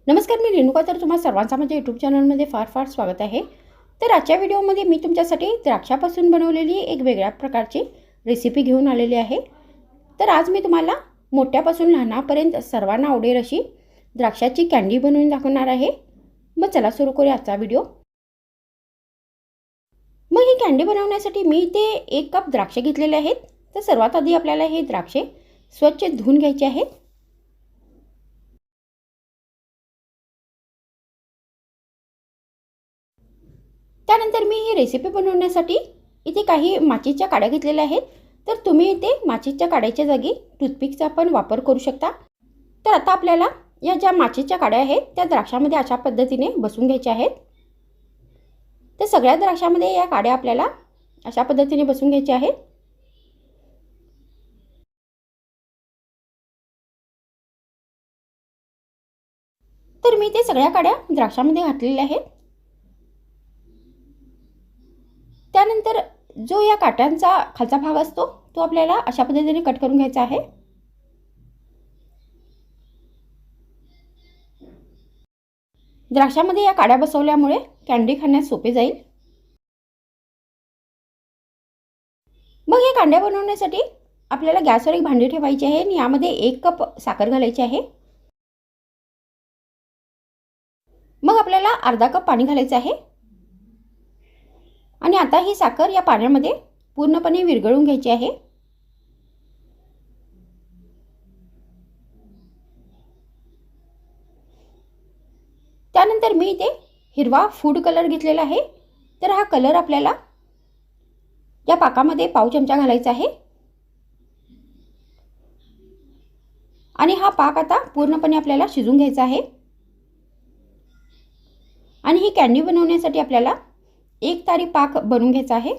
नमस्कार, मी रेणुका. तर तुम्हा सर्वांचा माझ्या यूट्यूब चॅनलमध्ये फार फार स्वागत आहे. तर आजच्या व्हिडिओमध्ये मी तुमच्यासाठी द्राक्षापासून बनवलेली एक वेगळ्या प्रकारची रेसिपी घेऊन आलेली आहे. तर आज मी तुम्हाला मोठ्यापासून लहानापर्यंत सर्वांना आवडेल अशी द्राक्षाची कँडी बनवून दाखवणार आहे. मग चला सुरू करूया आजचा व्हिडिओ. मग ही कँडी बनवण्यासाठी मी इथे 1 कप द्राक्षे घेतलेले आहेत. तर सर्वात आधी आपल्याला हे द्राक्षे स्वच्छ धुवून घ्यायचे आहेत. त्यानंतर मी ही रेसिपी बनवण्यासाठी इथे काही माचीच्या काड्या घेतलेल्या आहेत. तर तुम्ही इथे माचीच्या काड्याच्या जागी टूथपिकचा पण वापर करू शकता. तर आता आपल्याला या ज्या माचीच्या काड्या आहेत त्या द्राक्षामध्ये अशा पद्धतीने बसवून घ्यायच्या आहेत. तर सगळ्या द्राक्षामध्ये या काड्या आपल्याला अशा पद्धतीने बसवून घ्यायच्या आहेत. तर मी ते सगळ्या काड्या द्राक्षामध्ये घातलेल्या आहेत. त्यानंतर जो या काट्यांचा खालचा भाग असतो तो आपल्याला अशा पद्धतीने कट करून घ्यायचा आहे. द्राक्षामध्ये या काड्या बसवल्यामुळे कँडी खाण्यास सोपे जाईल. मग या कांड्या बनवण्यासाठी आपल्याला गॅसवर एक भांडी ठेवायची आहे आणि यामध्ये 1 कप साखर घालायची आहे. मग आपल्याला अर्धा कप पाणी घालायचं आहे आणि आता ही साखर या पाण्यामध्ये पूर्णपणे विरघळून घ्यायची आहे. त्यानंतर मी इथे हिरवा फूड कलर घेतलेला आहे. तर हा कलर आपल्याला या पाकामध्ये पाव चमचा घालायचा आहे आणि हा पाक आता पूर्णपणे आपल्याला शिजून घ्यायचा आहे. आणि ही कँडी बनवण्यासाठी आपल्याला 1 तारी पाक बनवून घ्यायचा आहे.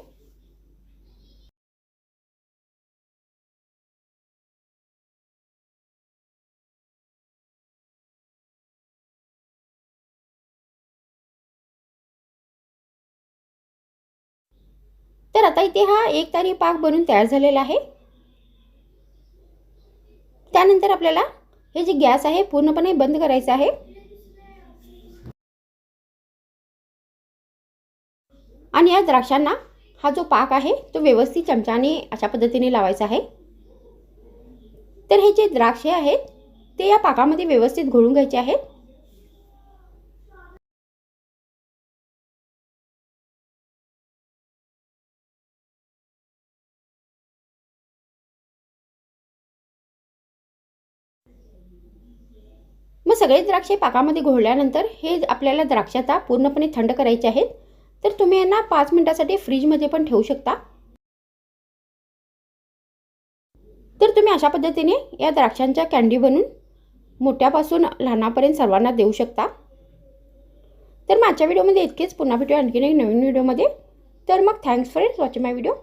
तर आता इथे हा 1 तारी पाक बनवून तयार झालेला आहे. त्यानंतर आपल्याला हे जे गॅस आहे पूर्णपणे बंद करायचं आहे आणि या द्राक्षांना हा जो पाक आहे तो व्यवस्थित चमच्याने अशा पद्धतीने लावायचा आहे. तर हे जे द्राक्षे आहेत ते या पाकामध्ये व्यवस्थित घोळून घ्यायचे आहेत. मग सगळे द्राक्षे पाकामध्ये घोळल्यानंतर हे आपल्याला द्राक्ष आता पूर्णपणे थंड करायचे आहेत. तर तुम्ही यांना 5 मिनिटांसाठी फ्रीजमध्ये पण ठेवू शकता. तर तुम्ही अशा पद्धतीने या द्राक्षांच्या कँडी बनवून मोठ्यापासून लहानापर्यंत सर्वांना देऊ शकता. तर माझ्या व्हिडिओमध्ये इतकेच. पुन्हा भेटूया आणखीन एक नवीन व्हिडिओमध्ये. तर मग thanks for watching my video.